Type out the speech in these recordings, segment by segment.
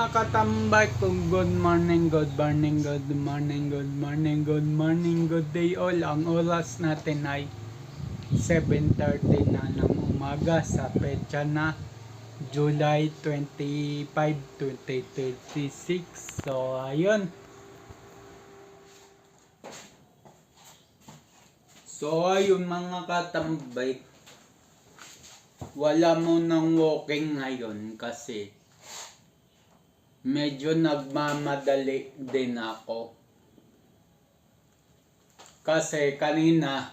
mga katambay kung good morning, good morning, good morning, good morning, good morning, good day all. Ang oras natin ay 7:30 na ng umaga sa petsa na July 25, 2036. So, ayun. So, ayun mga katambay. Wala mo nang walking ngayon kasi medyo nagmamadali din ako. Kasi kanina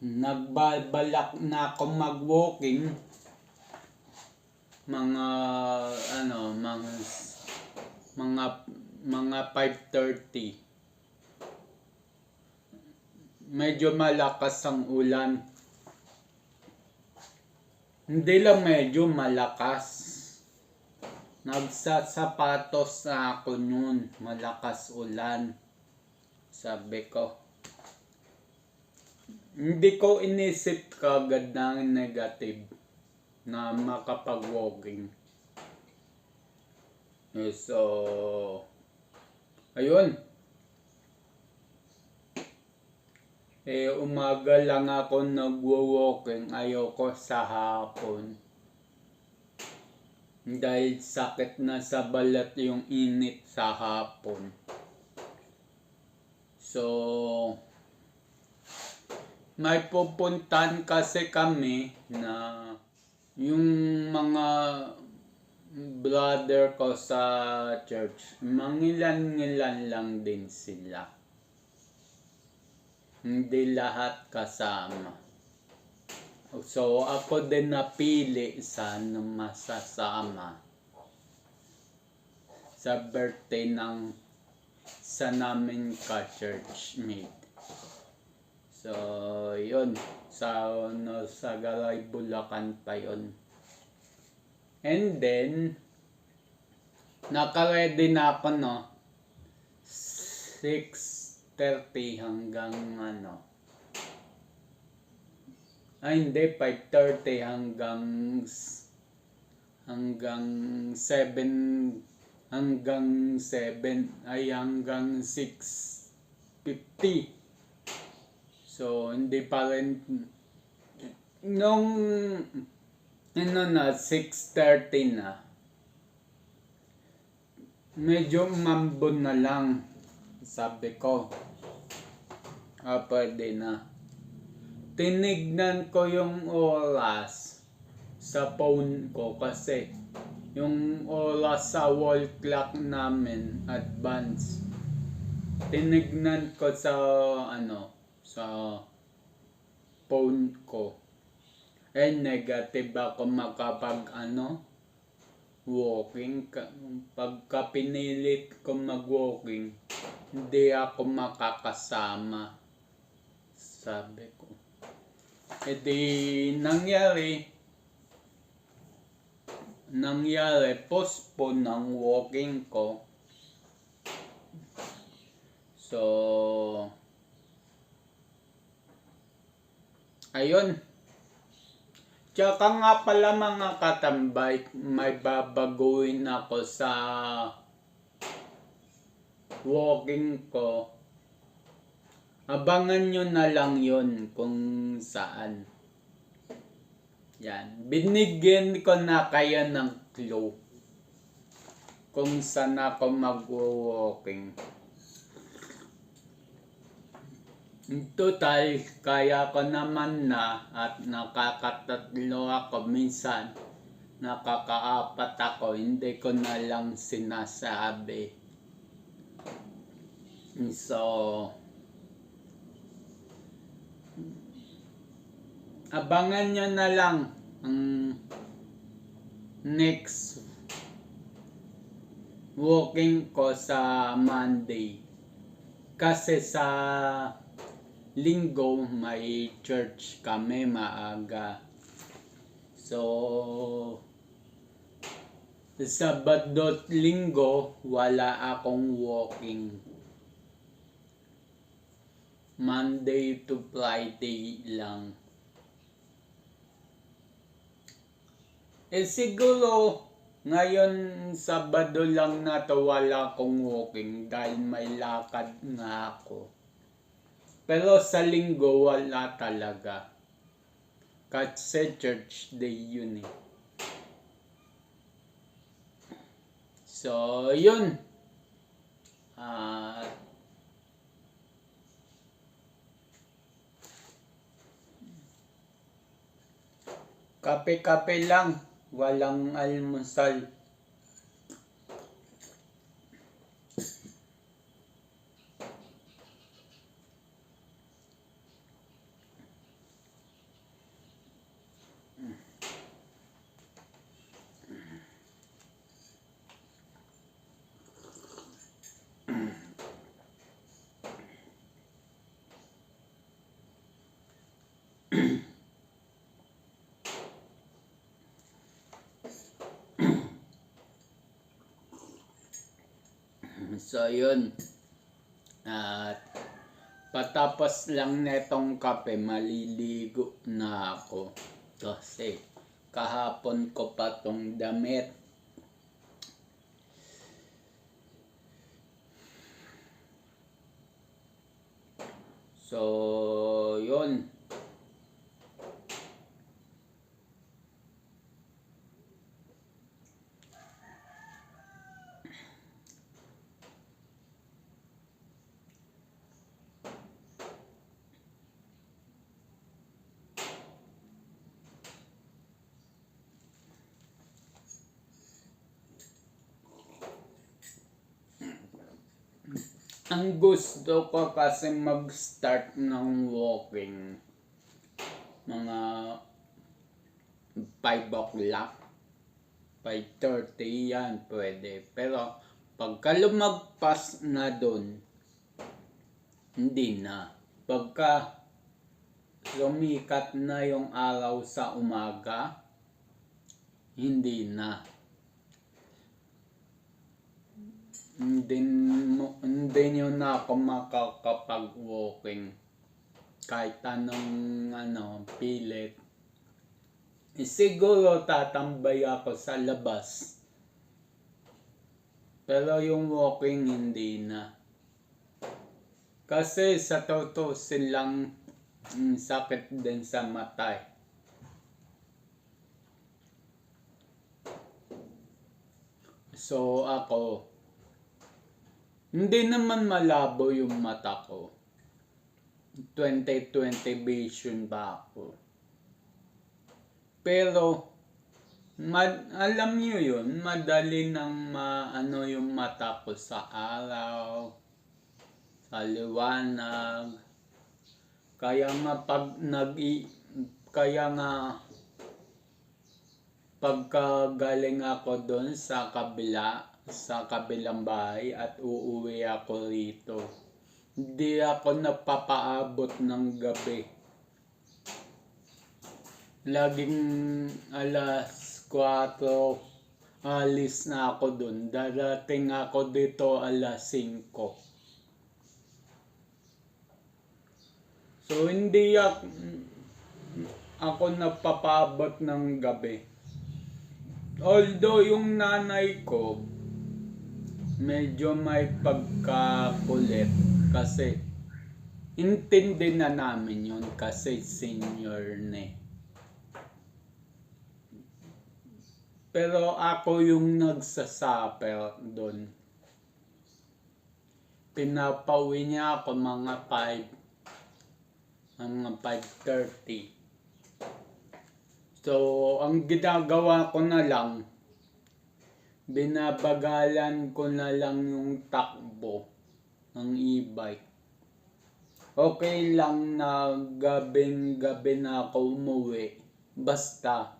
nagbabalak na ako mag-walking mga mga 5:30. Medyo malakas ang ulan. Hindi lang medyo malakas. Nagsasapatos na ako noon, malakas ulan. Sabi ko, hindi ko inisip kagad ng negative na makapag-walking. So, ayun. Umaga lang ako nagwo-walking, ayoko sa hapon. Dahil sakit na sa balat yung init sa hapon. So, may pupuntan kasi kami na yung mga brother ko sa church, mangilan-ngilan lang din sila. Hindi lahat kasama. So, ako din napili sa masasama sa birthday ng sa namin ka-churchmate. So, yun. Sa Galay, Bulacan pa yun. And then, naka-ready na ako, no? 6:30 hanggang hindi, 5:30 hanggang 6:50. So, hindi pa rin nung 6:30 na. Medyo mambon na lang. Sabi ko, pwede na. Tinignan ko yung oras sa phone ko kasi yung oras sa wall clock namin advance. Tinignan ko sa sa phone ko. Negative ako makapag walking. Pagka pinilit ko mag-walking, hindi ako makakasama. Sabi ko. Nangyari, postpone ng walking ko. So, ayun. Tsaka nga pala mga katambay, may babaguhin ako sa walking ko. Abangan nyo na lang yun kung saan. Yan. Binigyan ko na kayo ng clue kung saan ako mag-walking. Total, kaya ko naman na at nakakatatlo ako. Minsan, nakakaapat ako. Hindi ko na lang sinasabi. So, abangan nyo na lang ang next walking ko sa Monday. Kasi sa Linggo may church kami maaga. So, Sabado at Linggo wala akong walking. Monday to Friday lang. Siguro Ngayon, Sabado lang na to wala akong walking dahil may lakad nga ako. Pero sa Linggo wala talaga. Kasi church day yun eh. So, yun. Kape-kape lang. Walang almusal. So, yun. At patapos lang netong kape, maliligo na ako. Kasi kahapon ko pa tong damit. So, yun. Ang gusto ko kasi mag-start ng walking mga 5 o'clock, 5:30 yan pwede. Pero pagka lumagpas na dun, hindi na. Pagka lumikat na yung araw sa umaga, hindi na. Hindi nyo na ako makakapag-walking kahit anong pilit. Siguro tatambay ako sa labas, pero yung walking hindi na. Kasi sa totoo silang sakit din sa mata eh. So ako, hindi naman malabo yung mata ko. 20/20 vision ba ako? Pero, alam nyo yun, madali nang maano yung mata ko sa araw, sa liwanag. Kaya nga pagka galing ako doon sa kabilang bahay at uuwi ako rito, hindi ako napapaabot ng gabi. Laging alas 4 alis na ako doon. Darating ako dito alas 5. So hindi ako napapaabot ng gabi. Although yung nanay ko medyo may pagkakulit kasi intindi na namin yun kasi senior na eh. Pero ako yung nagsasaper doon. Pinapauwi niya ako mga 5:30. So, ang ginagawa ko na lang, binabagalan ko na lang yung takbo ng e-bike. Okay lang na gabing-gabi na ako umuwi. Basta,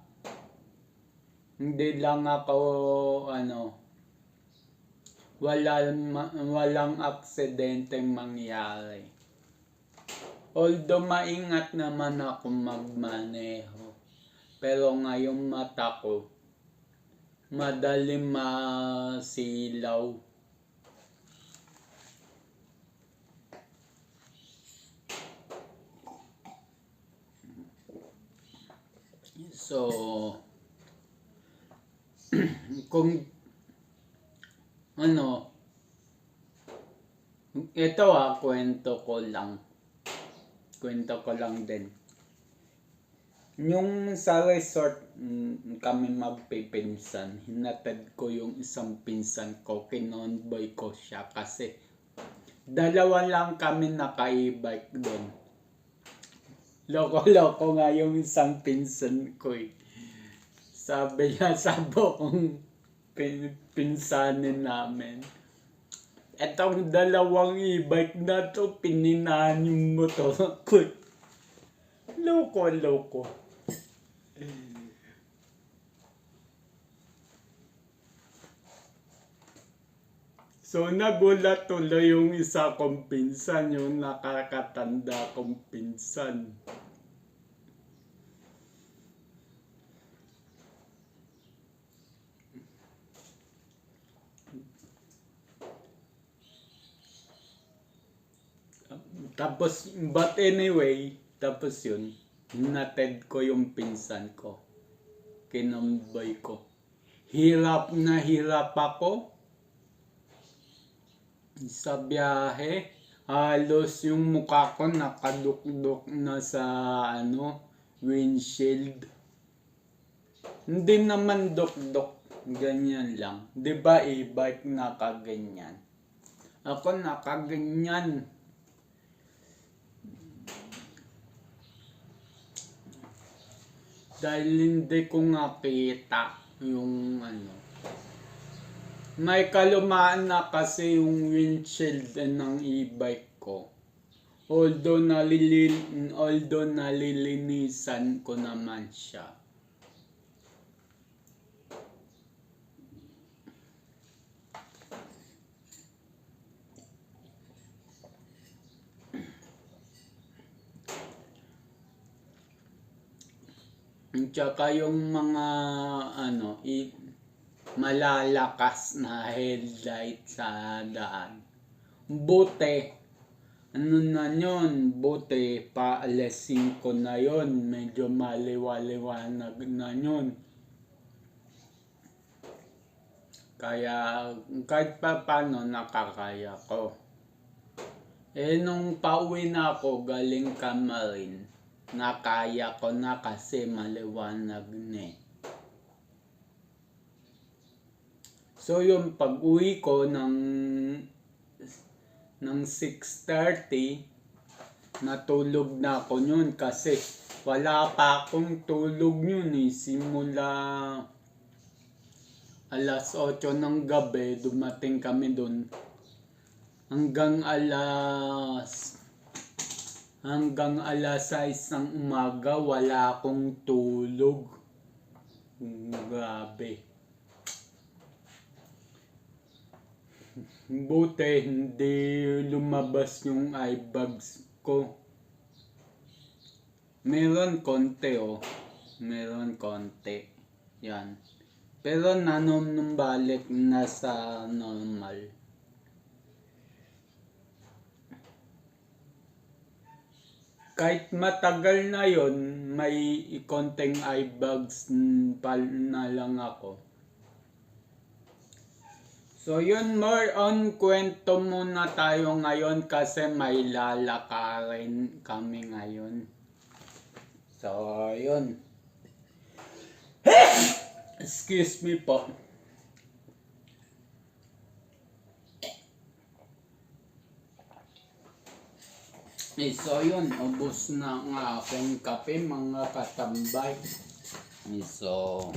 hindi lang ako, walang aksidente mangyari. Although maingat naman ako magmaneho. Pero ngayong mata ko, madaling masilaw. So, kung ano, ito kwento ko lang din. Yung sa resort, kami magpipinsan, hinatid ko yung isang pinsan ko, kinonboy ko siya kasi dalawa lang kami naka-e-bike doon. Loko-loko nga yung isang pinsan ko eh. Sabi niya sa buong pinsanin namin, etong dalawang e-bike na to, pininahan yung motor ko. Loko-loko. So nagulat tuloy yung isa kong pinsan, yung nakakatanda kong pinsan. Tapos, but anyway, tapos yun, hinatid ko yung pinsan ko. Kinomboy ko. Hirap na hirap ako sa biyahe. Halos yung mukha ko nakadukduk na sa windshield. Hindi naman dukduk, ganyan lang. 'Di ba e-bike nakaganyan? Ako nakaganyan. Dahil hindi ko nakita yung may kalumaan na kasi yung windshield ng e-bike ko. Although nalilinisan ko naman siya. Tsaka yung mga malalakas na headlight sa daan. Buti, buti paalisin ko na yon, medyo maliwaliwanag na yun. Kaya kahit pa paano nakakaya ko. Nung pauwi na ako galing Kamarin, nakaya ko na kasi maliwanag na eh. So yung pag-uwi ko ng 6:30, natulog na ako yun kasi wala pa akong tulog yun eh. Simula alas 8 ng gabi, dumating kami dun. Hanggang alas 6 ng umaga, wala akong tulog. Grabe. Buti hindi lumabas yung eye bags ko. Meron konti Meron konti. Yan. Pero nanumbalik na sa normal. Kahit matagal na yon, may konting eye bags na lang ako. So yun, more on kwento muna tayo ngayon kasi may lalakarin kami ngayon. So yun. Excuse me po. So yun, ubos na ang aking kape mga katambay. So,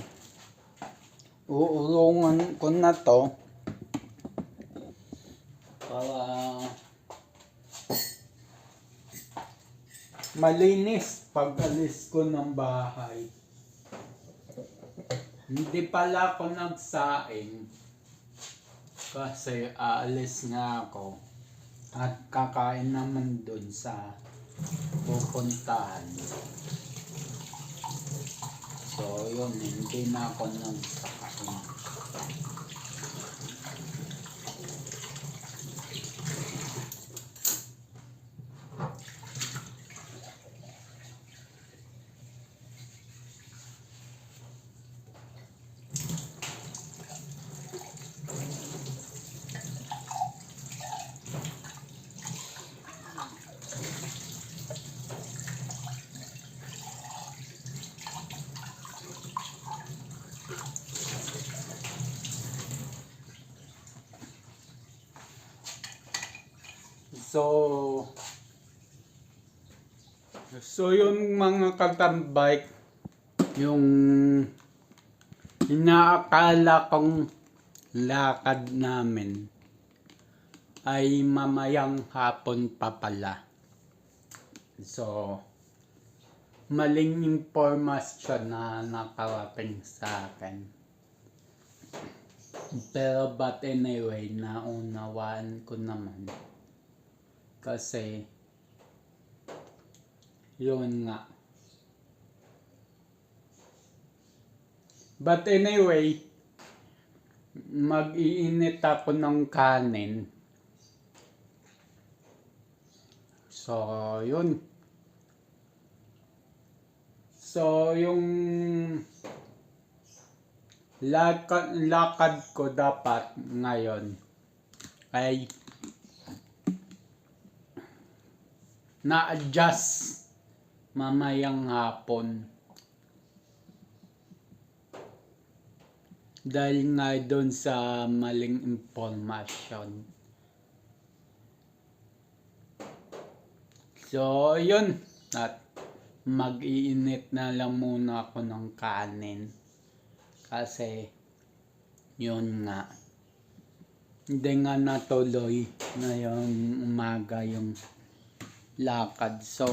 uurungan ko na to para malinis pag alis ko ng bahay. Hindi pala ako nagsaing kasi aalis nga ako at kakain naman dun sa pupuntahan. So yun, hindi na ako nagsaing. So yung mga katambay, yung inaakala kong lakad namin ay mamayang hapon pa pala. So, maling impormasyon na nakarating sa akin. Pero but anyway, naunawaan ko naman. Kasi, yun nga. But anyway, mag-iinit ako ng kanin. So, yun. So, yung lakad ko dapat ngayon ay na-adjust mamayang hapon. Dahil nga doon sa maling impormasyon. So, yun. At mag-iinit na lang muna ako ng kanin. Kasi, yun nga. Hindi nga natuloy ngayong umaga yung lakad. So,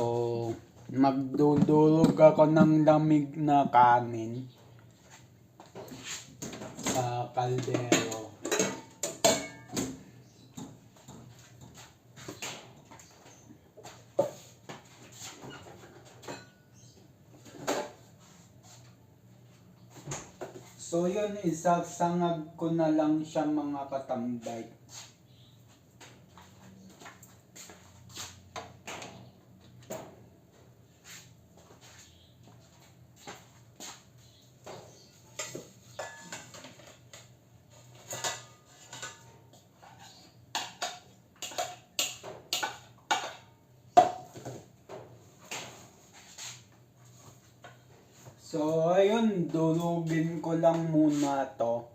magdudulog ako ng lamig na kanin sa kaldero. So yun, isasangag ko na lang siya mga katambay. So, ayun, dulugin ko lang muna to.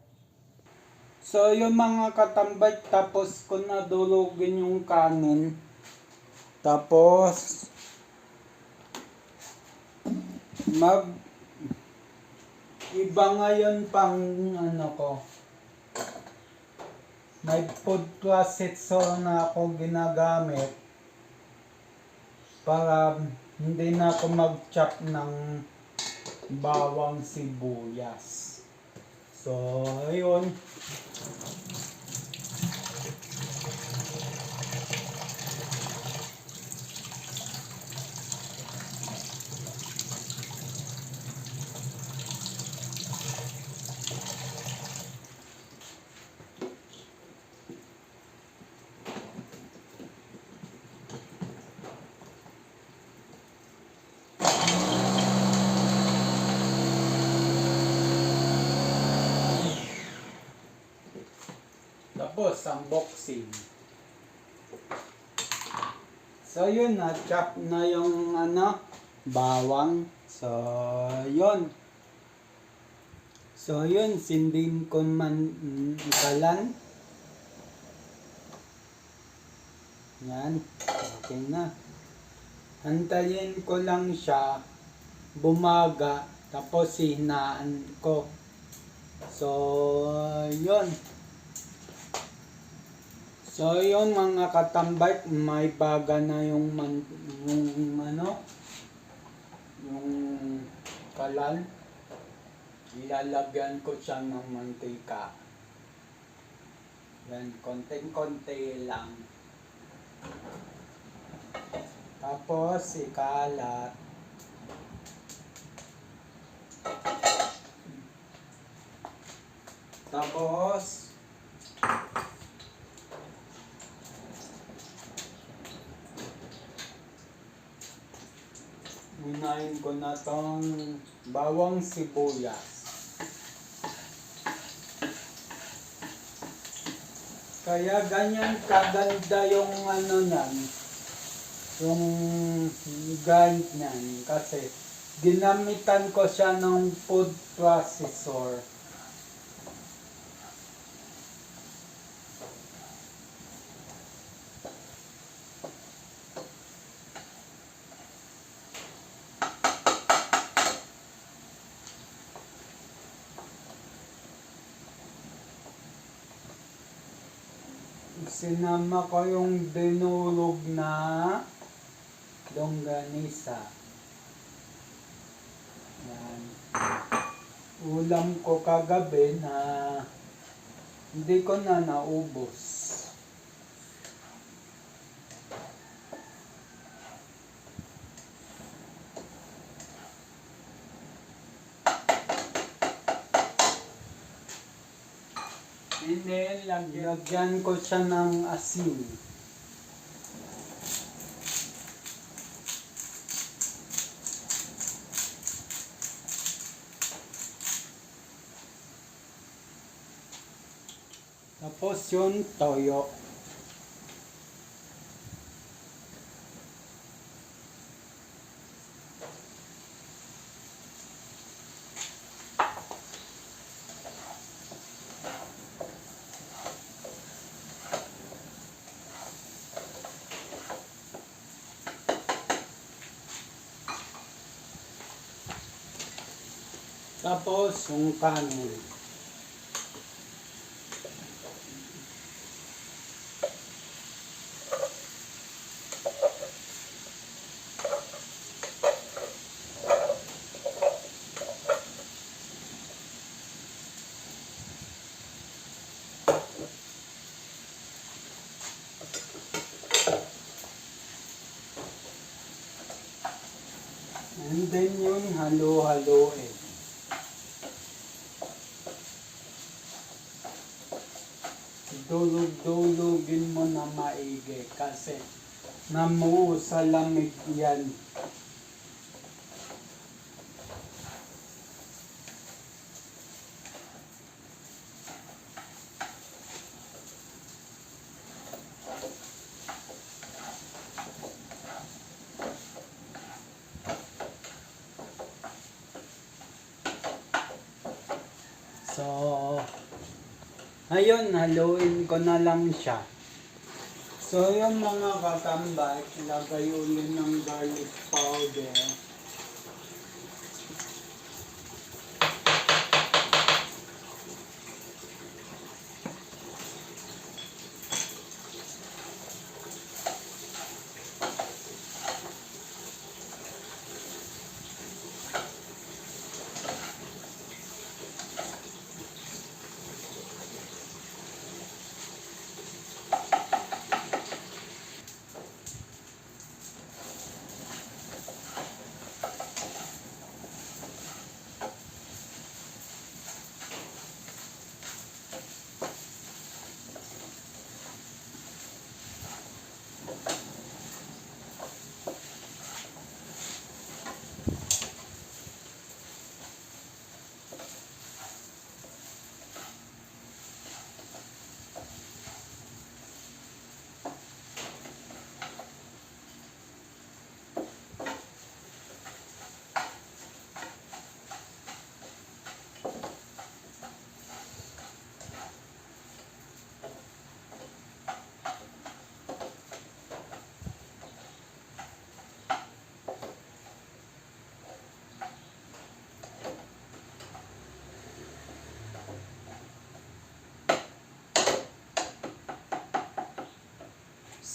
So, yun mga katambay, tapos ko na dulugin yung kanin. Tapos, iba ngayon pang ano ko. May food processor na ako ginagamit para hindi na ako mag-chop ng bawang sibuyas. So, ayun. Tapos, unboxing. So, yun, na-chop na yung bawang. So, yun. So, yun, sindin ko man kalan. Yan, okay na. Antayin ko lang siya bumaga, tapos hinaan ko. So, yun. So, yun mga katambay, may baga na yung kalan. Ilalagyan ko siya ng mantika. Yan, konting-konti lang. Tapos, ikalat. Tapos, unahin ko na tong bawang sibuyas. Kaya ganyan kaganda yung niyan, yung grind niyan, kasi ginamitan ko siya ng food processor. Sinama ko yung dinulog na longganisa. Yan. Ulam ko kagabi na hindi ko na naubos. Lagyan ko siya ng asin. Tapos yung toyo. Tapos yung kanin. And then yun, halo-haloin. Dulog-dulugin mo na maigi kasi namuo sa lamig yan. So, ayun, haluin ko na lang siya. So, yung mga kakambay, ilagay ulit ng garlic powder.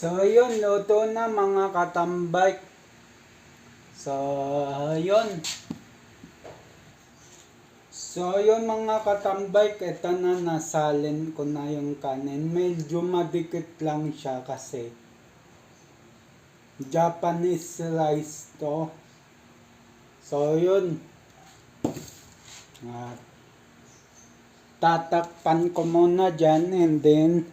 So, yun, luto na mga katambay. So, yun. So, yun mga katambay, ito na nasalin ko na yung kanin. Medyo madikit lang siya kasi Japanese rice to. So, yun. Tatakpan ko muna dyan and then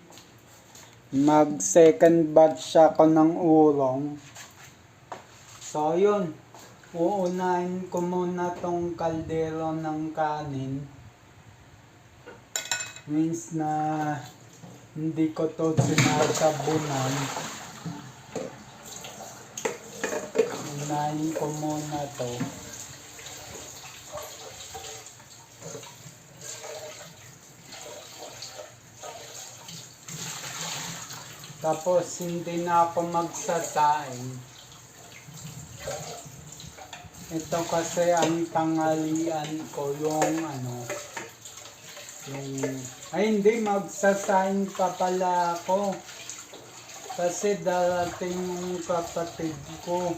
mag second batch ako ng urong. So yun, uunahin ko muna tong kaldero ng kanin. Means na hindi ko to sinasabunan. Unahin ko muna to. Tapos hindi na ako magsasaing. Ito kasi ang tanghalian ko yung Ay hindi, magsasaing pa pala ako. Kasi darating yung kapatid ko.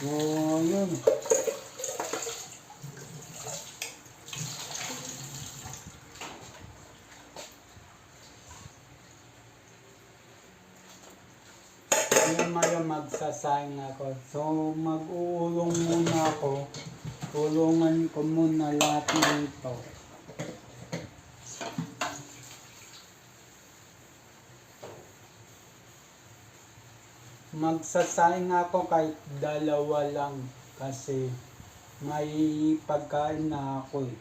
Oo, yun. Maya magsasaing ako. So, mag-uulong muna ako. Ulungan ko muna lahat nito. Magsasaing ako kahit dalawa lang. Kasi may pagkain na ako eh.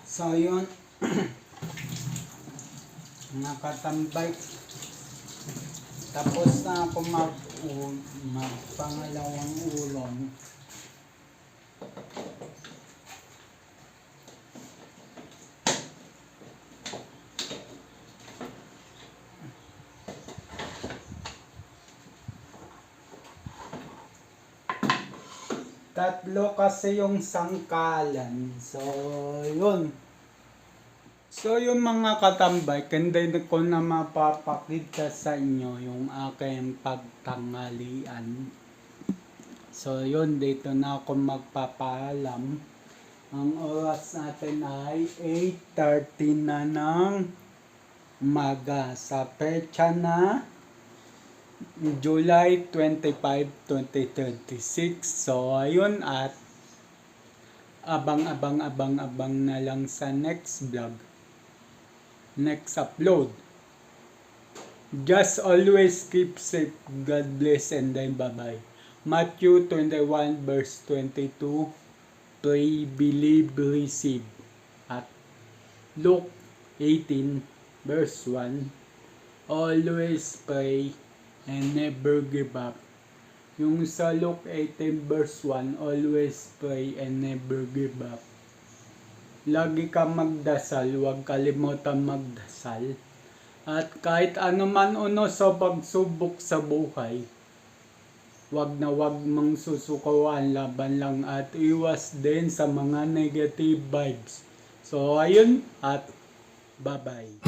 So yun, nakatambay. Tapos na ako magpangalawang ulong. Tatlo kasi yung sangkalan. So, yun. So, yung mga katambay, hindi ko na mapapakita sa inyo yung aking pagtanghalian. So, yun. Dito na ako magpapaalam. Ang oras natin ay 8:30 na ng umaga. Sa petsa na July 25, 2036. So, ayun at abang na lang sa next vlog. Next upload. Just always keep safe. God bless and then bye-bye. Matthew 21 verse 22. Pray, believe, receive. At Luke 18 verse 1. Always pray and never give up. Yung sa Luke 18 verse 1, always pray and never give up. Lagi ka magdasal, huwag kalimutan magdasal. At kahit ano man sa pagsubok sa buhay, huwag mong susukuan, laban lang at iwas din sa mga negative vibes. So ayun at bye-bye.